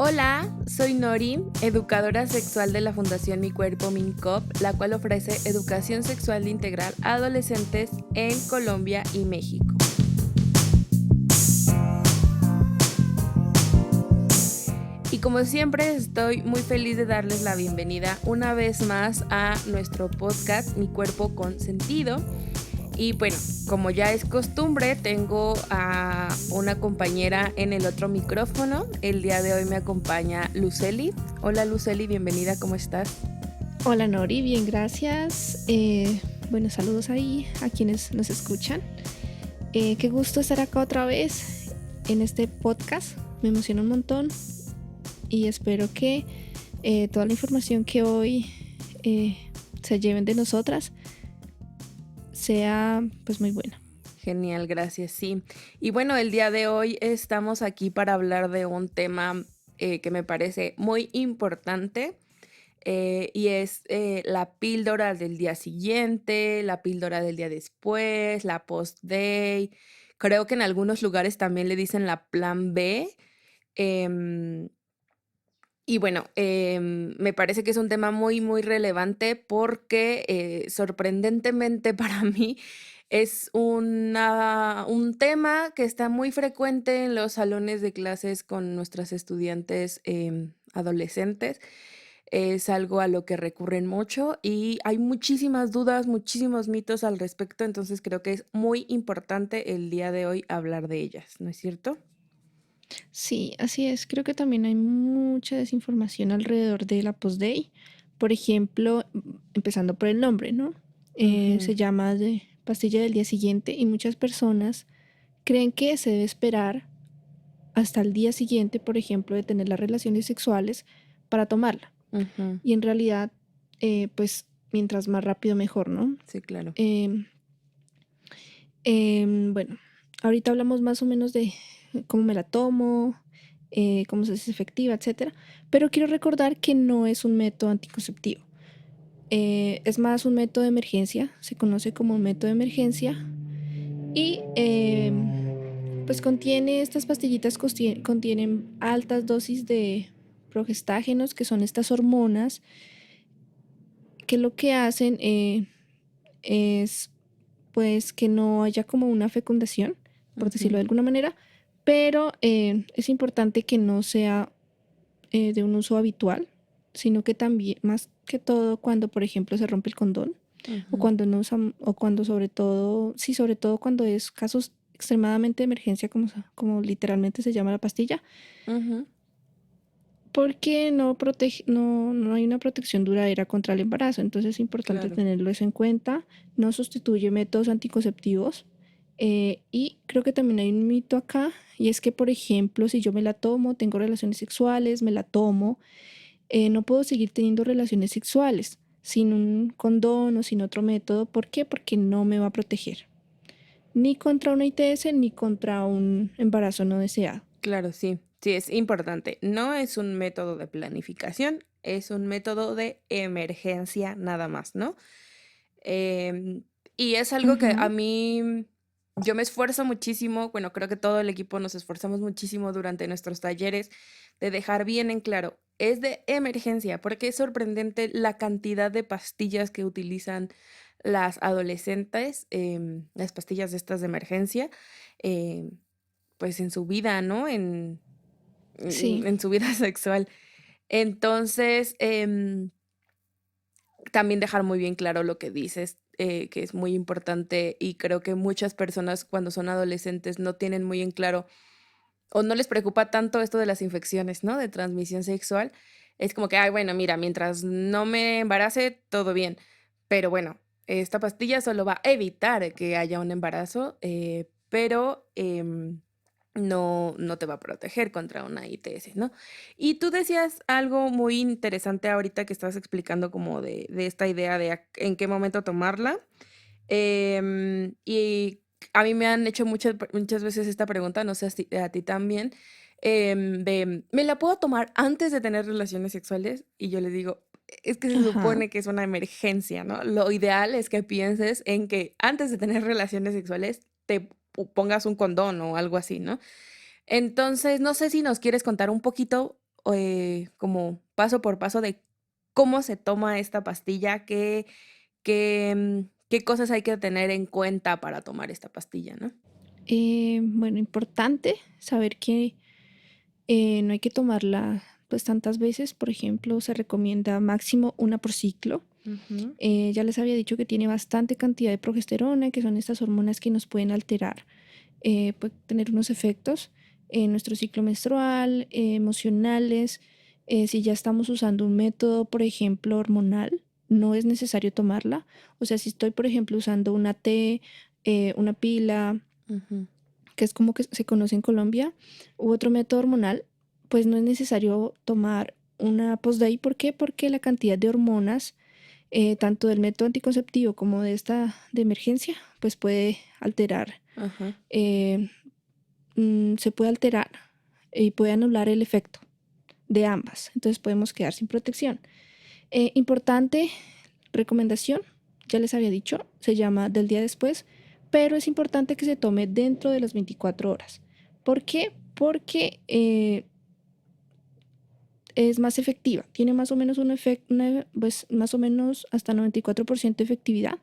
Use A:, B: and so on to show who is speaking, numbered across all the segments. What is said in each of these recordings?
A: Hola, soy Nori, educadora sexual de la Fundación Mi Cuerpo Mincop, la cual ofrece educación sexual integral a adolescentes en Colombia y México. Y como siempre estoy muy feliz de darles la bienvenida una vez más a nuestro podcast Mi Cuerpo con Sentido. Y bueno, como ya es costumbre, tengo a una compañera en el otro micrófono. El día de hoy me acompaña Luceli. Hola Luceli, bienvenida, ¿cómo estás?
B: Hola Nori, bien, gracias. Bueno, saludos ahí a quienes nos escuchan. Qué gusto estar acá otra vez en este podcast. Me emociona un montón y espero que toda la información que hoy se lleven de nosotras sea pues muy buena.
A: Genial, gracias, sí. Y bueno, el día de hoy estamos aquí para hablar de un tema que me parece muy importante. Y es la píldora del día siguiente, la píldora del día después, la post-day. Creo que en algunos lugares también le dicen la plan B. em, y bueno, me parece que es un tema muy, muy relevante porque sorprendentemente para mí es un tema que está muy frecuente en los salones de clases con nuestras estudiantes adolescentes. Es algo a lo que recurren mucho y hay muchísimas dudas, muchísimos mitos al respecto, entonces creo que es muy importante el día de hoy hablar de ellas, ¿no es cierto?
B: Sí, así es. Creo que también hay mucha desinformación alrededor de la post-day. Por ejemplo, empezando por el nombre, ¿no?
A: Ujú,
B: Se llama de pastilla del día siguiente y muchas personas creen que se debe esperar hasta el día siguiente, por ejemplo, de tener las relaciones sexuales para tomarla.
A: ujú,
B: Y en realidad, pues mientras más rápido mejor, ¿no?
A: sí, claro.
B: Em, bueno, ahorita hablamos más o menos de cómo me la tomo, cómo se hace efectiva, etcétera. Pero quiero recordar que no es un método anticonceptivo. Es más un método de emergencia, se conoce como un método de emergencia y pues contiene estas pastillitas, contienen altas dosis de progestágenos, que son estas hormonas que lo que hacen es pues que no haya como una fecundación, por decirlo
A: Ujú,
B: de alguna manera, pero es importante que no sea de un uso habitual, sino que también, más que todo, cuando por ejemplo se rompe el condón, o
A: ujú,
B: cuando no usan, o cuando sobre todo, sí, sobre todo cuando es casos extremadamente de emergencia, como literalmente se llama la pastilla,
A: ujú,
B: porque no hay una protección duradera contra el embarazo. Entonces es importante
A: claro.
B: tenerlo eso en cuenta. No sustituye métodos anticonceptivos. Y creo que también hay un mito acá, y es que, por ejemplo, si yo me la tomo, tengo relaciones sexuales, me la tomo, no puedo seguir teniendo relaciones sexuales sin un condón o sin otro método. ¿Por qué? Porque no me va a proteger ni contra una ITS ni contra un embarazo no deseado.
A: Claro, sí, sí, es importante. No es un método de planificación, es un método de emergencia nada más, ¿no? Em, y es algo que a
B: Ujú.
A: mí, yo me esfuerzo muchísimo, bueno, creo que todo el equipo nos esforzamos muchísimo durante nuestros talleres de dejar bien en claro, es de emergencia, porque es sorprendente la cantidad de pastillas que utilizan las adolescentes, las pastillas de estas de emergencia, em, pues en su vida, ¿no?
B: Sí.
A: En su vida sexual. Entonces, también dejar muy bien claro lo que dices, que es muy importante y creo que muchas personas cuando son adolescentes no tienen muy en claro o no les preocupa tanto esto de las infecciones, ¿no? De transmisión sexual. Es como que, ay, bueno, mira, mientras no me embarace, todo bien. Pero bueno, esta pastilla solo va a evitar que haya un embarazo, pero no te va a proteger contra una ITS, ¿no? Y tú decías algo muy interesante ahorita que estabas explicando como de esta idea de en qué momento tomarla. Y a mí me han hecho muchas veces esta pregunta, no sé si a ti también, de, ¿me la puedo tomar antes de tener relaciones sexuales? Y yo les digo, es que se
B: Ajá.
A: supone que es una emergencia, ¿no? Lo ideal es que pienses en que antes de tener relaciones sexuales te pongas un condón o algo así, ¿no? Entonces, no sé si nos quieres contar un poquito como paso por paso de cómo se toma esta pastilla, qué cosas hay que tener en cuenta para tomar esta pastilla, ¿no?
B: Bueno, importante saber que no hay que tomarla pues tantas veces. Por ejemplo, se recomienda máximo una por ciclo.
A: Ujú.
B: Ya les había dicho que tiene bastante cantidad de progesterona, que son estas hormonas que nos pueden alterar, puede tener unos efectos en nuestro ciclo menstrual, emocionales. Si ya estamos usando un método, por ejemplo, hormonal, no es necesario tomarla. O sea, si estoy, por ejemplo, usando una T, una pila,
A: Ujú.
B: que es como que se conoce en Colombia, u otro método hormonal, pues no es necesario tomar una post-day. ¿Por qué? Porque la cantidad de hormonas, tanto del método anticonceptivo como de esta de emergencia, pues puede alterar,
A: Ajá.
B: eh, se puede alterar y puede anular el efecto de ambas. Entonces podemos quedar sin protección. Importante recomendación, ya les había dicho, se llama del día después, pero es importante que se tome dentro de las 24 horas. ¿Por qué? Porque es más efectiva, tiene más o menos pues, más o menos hasta 94% de efectividad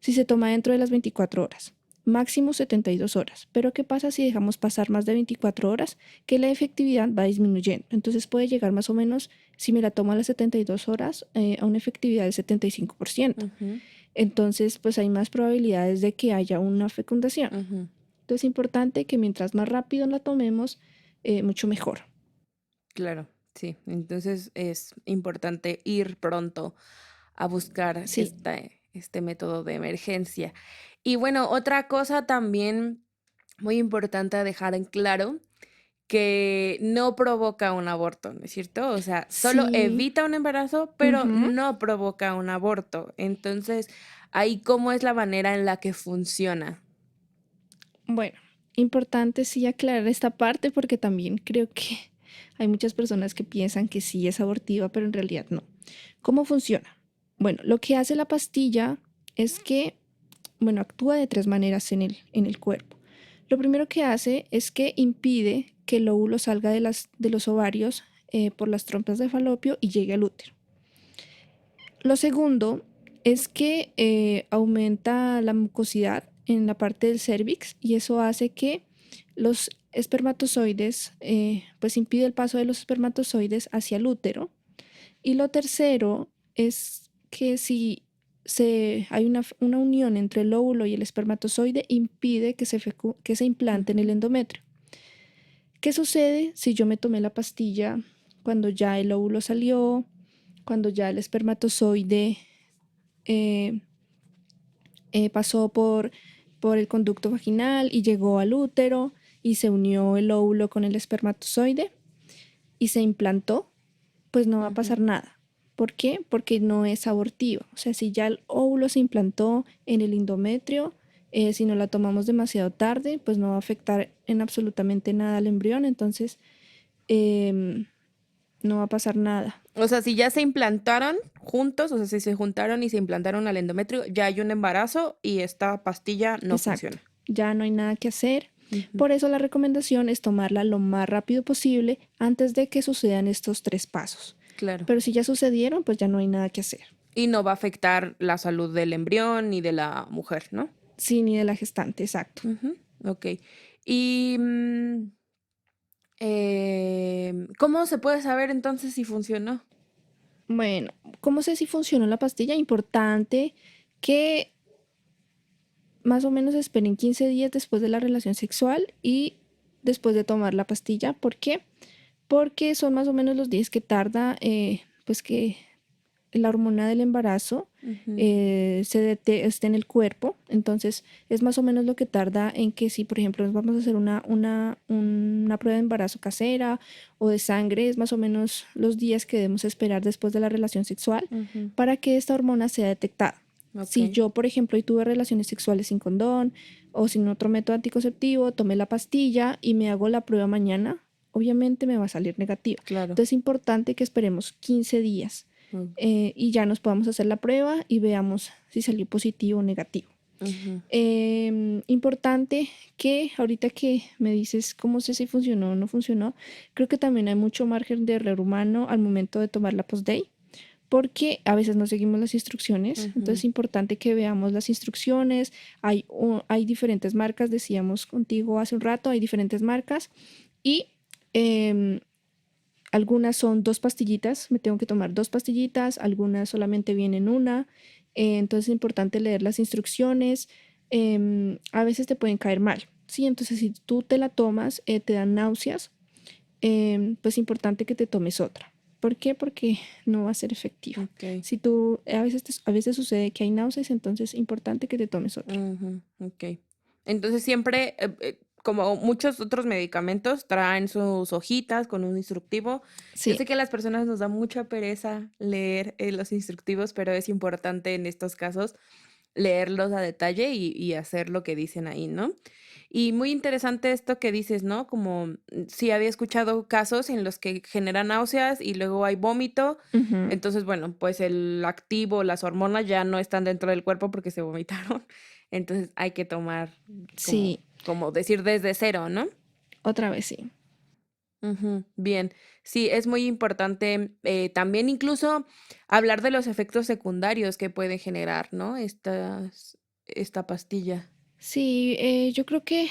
B: si se toma dentro de las 24 horas, máximo 72 horas. Pero ¿qué pasa si dejamos pasar más de 24 horas? Que la efectividad va disminuyendo. Entonces puede llegar más o menos, si me la tomo a las 72 horas, a una efectividad del 75%.
A: Ujú.
B: Entonces, pues hay más probabilidades de que haya una fecundación.
A: Ujú.
B: Entonces es importante que mientras más rápido la tomemos, mucho mejor.
A: Claro, sí. Entonces es importante ir pronto a buscar
B: Sí,
A: este método de emergencia. Y bueno, otra cosa también muy importante a dejar en claro, que no provoca un aborto, ¿no es cierto? O sea, solo
B: sí.
A: evita un embarazo, pero
B: Ujú.
A: no provoca un aborto. Entonces, ahí cómo es la manera en la que funciona.
B: Bueno, importante sí aclarar esta parte porque también creo que hay muchas personas que piensan que sí es abortiva, pero en realidad no. ¿Cómo funciona? Bueno, lo que hace la pastilla es que, bueno, actúa de tres maneras en el cuerpo. Lo primero que hace es que impide que el óvulo salga de los ovarios por las trompas de falopio y llegue al útero. Lo segundo es que aumenta la mucosidad en la parte del cérvix y eso hace que los espermatozoides, pues impide el paso de los espermatozoides hacia el útero. Y lo tercero es que si hay una unión entre el óvulo y el espermatozoide, impide que se implante en el
A: Ujú.
B: endometrio. ¿Qué sucede si yo me tomé la pastilla cuando ya el óvulo salió, cuando ya el espermatozoide eh, pasó por el conducto vaginal y llegó al útero y se unió el óvulo con el espermatozoide y se implantó? Pues no va a
A: Ujú.
B: pasar nada. ¿Por qué? Porque no es abortivo. O sea, si ya el óvulo se implantó en el endometrio, si no la tomamos demasiado tarde, pues no va a afectar en absolutamente nada al embrión. Entonces, em, no va a pasar nada.
A: O sea, si ya se implantaron juntos, o sea, si se juntaron y se implantaron al endometrio, ya hay un embarazo y esta pastilla no
B: Exacto.
A: funciona.
B: Ya no hay nada que hacer.
A: Ujú.
B: Por eso la recomendación es tomarla lo más rápido posible antes de que sucedan estos tres pasos.
A: Claro.
B: Pero si ya sucedieron, pues ya no hay nada que hacer.
A: Y no va a afectar la salud del embrión ni de la mujer, ¿no?
B: Sí, ni de la gestante, exacto.
A: Ujú. Ok. Y ¿cómo se puede saber entonces si funcionó?
B: Bueno, ¿cómo sé si funcionó la pastilla? Importante que más o menos esperen 15 días después de la relación sexual y después de tomar la pastilla. ¿Por qué? Porque son más o menos los días que tarda, pues que la hormona del embarazo
A: Ujú.
B: esté en el cuerpo. Entonces, es más o menos lo que tarda en que si, por ejemplo, nos vamos a hacer una prueba de embarazo casera o de sangre, es más o menos los días que debemos esperar después de la relación sexual
A: Ujú.
B: para que esta hormona sea detectada.
A: Ok.
B: Si yo, por ejemplo, y tuve relaciones sexuales sin condón o sin otro método anticonceptivo, tomé la pastilla y me hago la prueba mañana, obviamente me va a salir negativa.
A: Claro.
B: Entonces es importante que esperemos 15 días
A: Mm.
B: y ya nos podamos hacer la prueba y veamos si salió positivo o negativo.
A: Ujú,
B: Importante que ahorita que me dices cómo sé si funcionó o no funcionó, creo que también hay mucho margen de error humano al momento de tomar la post-day, porque a veces no seguimos las instrucciones, entonces es
A: ujú,
B: importante que veamos las instrucciones. Hay diferentes marcas, decíamos contigo hace un rato, hay diferentes marcas y em, algunas son dos pastillitas, me tengo que tomar dos pastillitas, algunas solamente vienen una, entonces es importante leer las instrucciones. A veces te pueden caer mal, ¿sí? Entonces si tú te la tomas, te dan náuseas, pues importante que te tomes otra. ¿Por qué? Porque no va a ser efectiva.
A: ok.
B: Si tú, a veces sucede que hay náuseas, entonces es importante que te tomes otra.
A: Ujú, okey. Entonces, siempre, como muchos otros medicamentos, traen sus hojitas con un instructivo. Yo
B: Sí,
A: sé que a las personas nos da mucha pereza leer, los instructivos, pero es importante en estos casos leerlos a detalle y hacer lo que dicen ahí, ¿no? Y muy interesante esto que dices, ¿no? Como, sí había escuchado casos en los que generan náuseas y luego hay vómito.
B: ujú,
A: Entonces, bueno, pues el activo, las hormonas ya no están dentro del cuerpo porque se vomitaron. Entonces, hay que tomar
B: sí,
A: como decir desde cero, ¿no?
B: otra vez sí.
A: Ujú, bien. Sí, es muy importante, también incluso hablar de los efectos secundarios que puede generar, ¿no? Esta pastilla.
B: Sí, yo creo que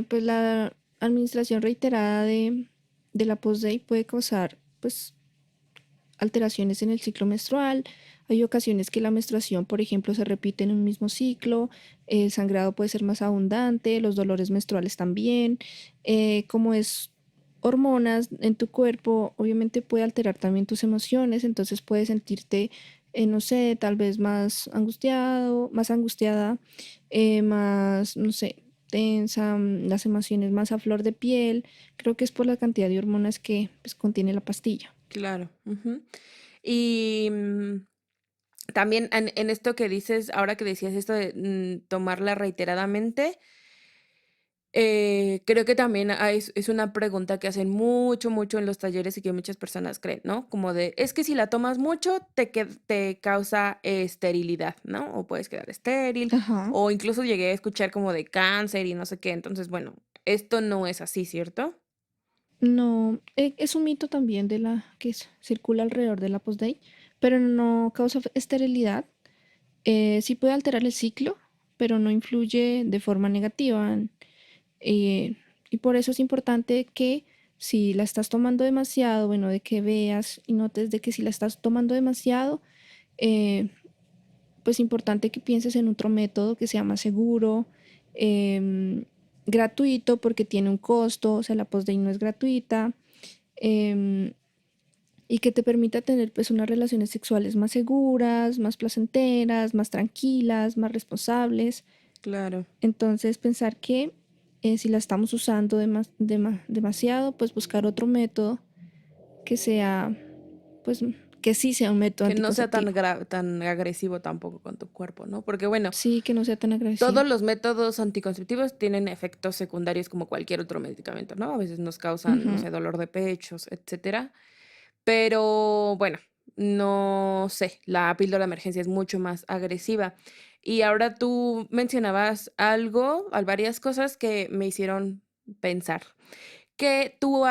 B: pues la administración reiterada de la post-day puede causar pues alteraciones en el ciclo menstrual. Hay ocasiones que la menstruación, por ejemplo, se repite en un mismo ciclo, el sangrado puede ser más abundante, los dolores menstruales también. Como es hormonas en tu cuerpo, obviamente puede alterar también tus emociones, entonces puedes sentirte, no sé, tal vez más angustiado, más angustiada, más, no sé, tensa, las emociones más a flor de piel. Creo que es por la cantidad de hormonas que pues, contiene la pastilla.
A: Claro. Ujú. Y, también en esto que dices, ahora que decías esto de, tomarla reiteradamente, creo que también es una pregunta que hacen mucho, mucho en los talleres y que muchas personas creen, ¿no? Como de, es que si la tomas mucho te causa esterilidad, ¿no? O puedes quedar estéril,
B: Ajá.
A: o incluso llegué a escuchar como de cáncer y no sé qué. Entonces, bueno, esto no es así, ¿cierto?
B: No, es un mito también de la que circula alrededor de la post-day, pero no causa esterilidad. Sí puede alterar el ciclo, pero no influye de forma negativa. eh, y por eso es importante que si la estás tomando demasiado, bueno, de que veas y notes de que si la estás tomando demasiado, eh, pues importante que pienses en otro método que sea más seguro, em, gratuito porque tiene un costo, o sea, la post-day no es gratuita, em, y que te permita tener pues unas relaciones sexuales más seguras, más placenteras, más tranquilas, más responsables.
A: Claro.
B: Entonces pensar que si la estamos usando demasiado, pues buscar otro método que sea, pues que sí sea un método
A: Que no sea
B: anticonceptivo.
A: tan agresivo tampoco con tu cuerpo, ¿no? Porque, bueno,
B: Sí, que no sea tan agresivo.
A: todos los métodos anticonceptivos tienen efectos secundarios como cualquier otro medicamento, ¿no? A veces nos causan, no
B: Ujú.
A: sé, dolor de pechos, etcétera. Pero bueno, no sé, la píldora de emergencia es mucho más agresiva. Y ahora tú mencionabas varias cosas que me hicieron pensar. Que tú,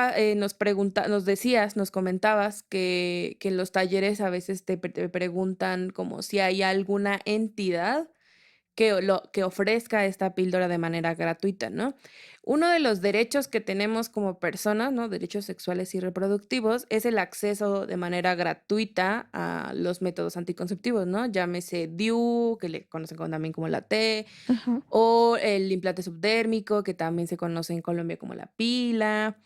A: nos decías, nos comentabas que en los talleres a veces te preguntan como si hay alguna entidad que ofrezca esta píldora de manera gratuita, ¿no? Uno de los derechos que tenemos como personas, ¿no? Derechos sexuales y reproductivos, es el acceso de manera gratuita a los métodos anticonceptivos, ¿no? Llámese DIU, que le conocen también como la T,
B: Ajá.
A: o el implante subdérmico, que también se conoce en Colombia como la pila,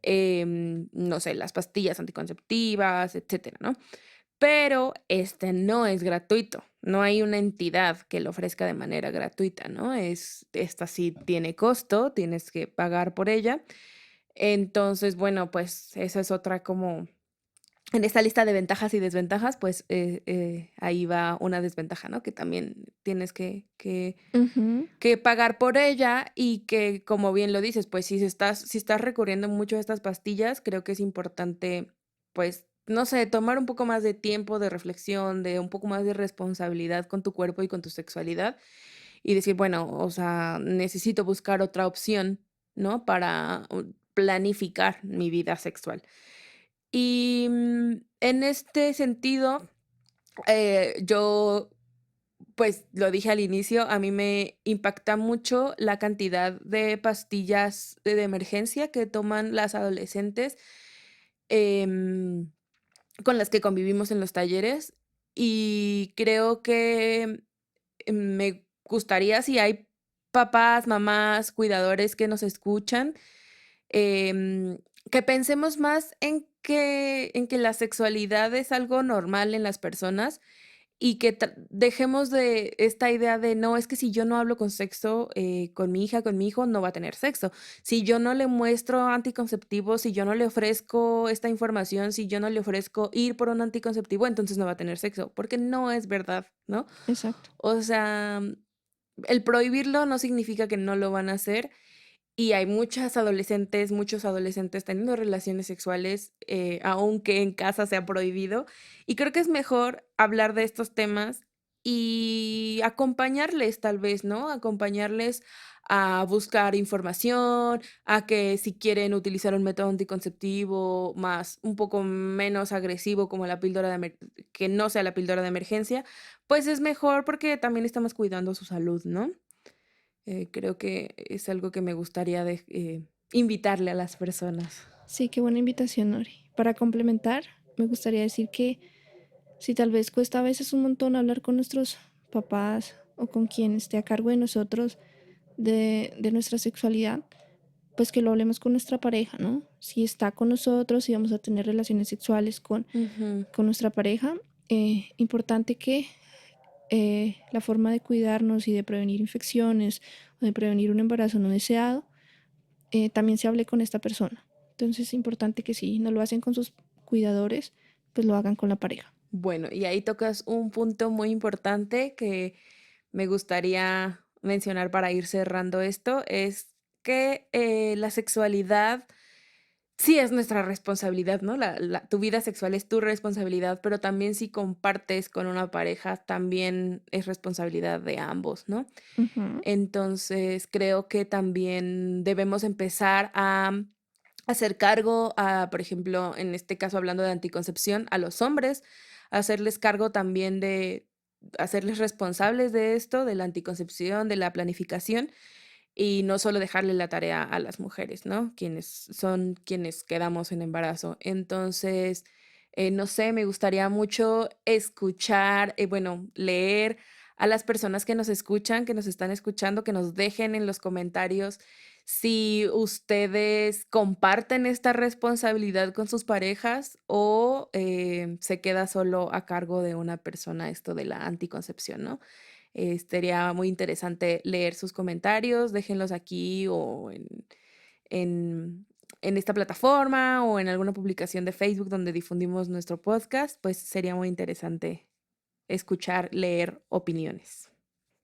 A: no sé, las pastillas anticonceptivas, etcétera, ¿no? Pero este no es gratuito, no hay una entidad que lo ofrezca de manera gratuita, ¿no? Esta sí tiene costo, tienes que pagar por ella. Entonces, bueno, pues esa es otra como en esta lista de ventajas y desventajas, pues ahí va una desventaja, ¿no? Que también tienes
B: Ujú.
A: que pagar por ella y que, como bien lo dices, pues si estás recurriendo mucho a estas pastillas, creo que es importante, pues no sé, tomar un poco más de tiempo de reflexión, de un poco más de responsabilidad con tu cuerpo y con tu sexualidad, y decir, bueno, o sea, necesito buscar otra opción, ¿no? Para planificar mi vida sexual. Y en este sentido, yo, pues lo dije al inicio, a mí me impacta mucho la cantidad de pastillas de emergencia que toman las adolescentes. em, con las que convivimos en los talleres, y creo que me gustaría, si hay papás, mamás, cuidadores que nos escuchan, em, que pensemos más en que la sexualidad es algo normal en las personas y que dejemos de esta idea de no, es que si yo no hablo con sexo, con mi hija, con mi hijo, no va a tener sexo. Si yo no le muestro anticonceptivos, si yo no le ofrezco esta información, si yo no le ofrezco ir por un anticonceptivo, entonces no va a tener sexo, porque no es verdad, ¿no?
B: Exacto.
A: O sea, el prohibirlo no significa que no lo van a hacer, y hay muchas adolescentes, muchos adolescentes teniendo relaciones sexuales, aunque en casa sea prohibido. Y creo que es mejor hablar de estos temas y acompañarles, tal vez, ¿no? Acompañarles a buscar información, a que si quieren utilizar un método anticonceptivo más, un poco menos agresivo como la píldora que no sea la píldora de emergencia, pues es mejor porque también estamos cuidando su salud, ¿no? Creo que es algo que me gustaría invitarle a las personas.
B: Sí, qué buena invitación, Nori. Para complementar, me gustaría decir que si tal vez cuesta a veces un montón hablar con nuestros papás o con quien esté a cargo de nosotros de nuestra sexualidad, pues que lo hablemos con nuestra pareja, ¿no? Si está con nosotros, si vamos a tener relaciones sexuales
A: Ujú,
B: con nuestra pareja, importante que la forma de cuidarnos y de prevenir infecciones o de prevenir un embarazo no deseado, también se hable con esta persona. Entonces es importante que si no lo hacen con sus cuidadores, pues lo hagan con la pareja.
A: bueno, y ahí tocas un punto muy importante que me gustaría mencionar para ir cerrando esto, es que la sexualidad sí es nuestra responsabilidad, ¿no? Tu vida sexual es tu responsabilidad, pero también si compartes con una pareja, también es responsabilidad de ambos, ¿no?
B: Ujú.
A: Entonces, creo que también debemos empezar a hacer cargo a, por ejemplo, en este caso hablando de anticoncepción, a los hombres, hacerles cargo también de hacerles responsables de esto, de la anticoncepción, de la planificación, y no solo dejarle la tarea a las mujeres, ¿no? Quienes son quienes quedamos en embarazo. Entonces, no sé, me gustaría mucho escuchar, bueno, leer a las personas que nos escuchan, que nos están escuchando, que nos dejen en los comentarios si ustedes comparten esta responsabilidad con sus parejas o se queda solo a cargo de una persona esto de la anticoncepción, ¿no? Sería muy interesante leer sus comentarios, déjenlos aquí o en, en esta plataforma o en alguna publicación de Facebook donde difundimos nuestro podcast, pues sería muy interesante escuchar, leer opiniones.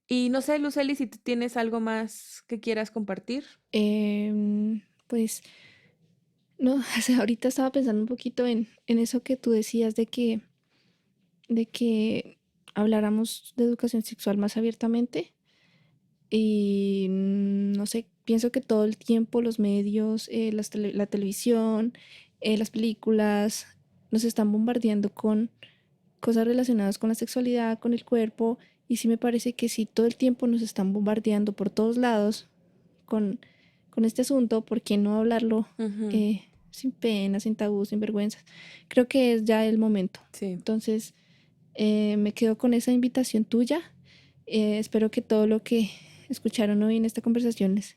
A: Y no sé, Luceli, si tú tienes algo más que quieras compartir.
B: Pues no, o sea, ahorita estaba pensando un poquito en eso que tú decías de que habláramos de educación sexual más abiertamente. Y no sé, pienso que todo el tiempo los medios, la televisión, las películas, nos están bombardeando con cosas relacionadas con la sexualidad, con el cuerpo. Y sí me parece que si todo el tiempo nos están bombardeando por todos lados con, con este asunto, ¿por qué no hablarlo
A: Ujú,
B: sin pena, sin tabú, sin vergüenzas? Creo que es ya el momento.
A: sí,
B: Entonces, me quedo con esa invitación tuya. Espero que todo lo que escucharon hoy en esta conversación les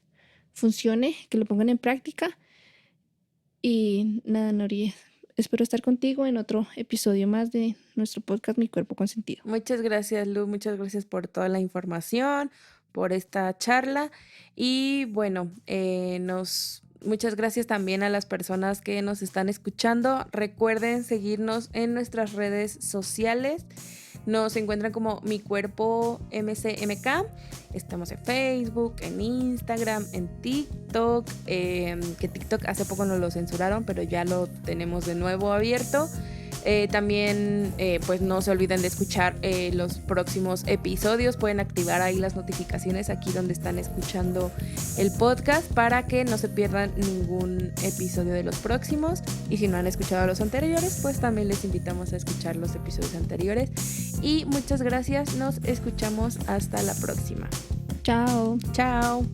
B: funcione, que lo pongan en práctica. Y nada, Nori, espero estar contigo en otro episodio más de nuestro podcast Mi Cuerpo Consentido.
A: muchas gracias, Lu, muchas gracias por toda la información, por esta charla y bueno, muchas gracias también a las personas que nos están escuchando. Recuerden seguirnos en nuestras redes sociales. Nos encuentran como Mi Cuerpo MCMK. Estamos en Facebook, en Instagram, en TikTok, que TikTok hace poco nos lo censuraron, pero ya lo tenemos de nuevo abierto. También pues no se olviden de escuchar los próximos episodios. Pueden activar ahí las notificaciones aquí donde están escuchando el podcast para que no se pierdan ningún episodio de los próximos. Y si no han escuchado los anteriores, pues también les invitamos a escuchar los episodios anteriores. Y muchas gracias, nos escuchamos hasta la próxima.
B: Chao.
A: Chao.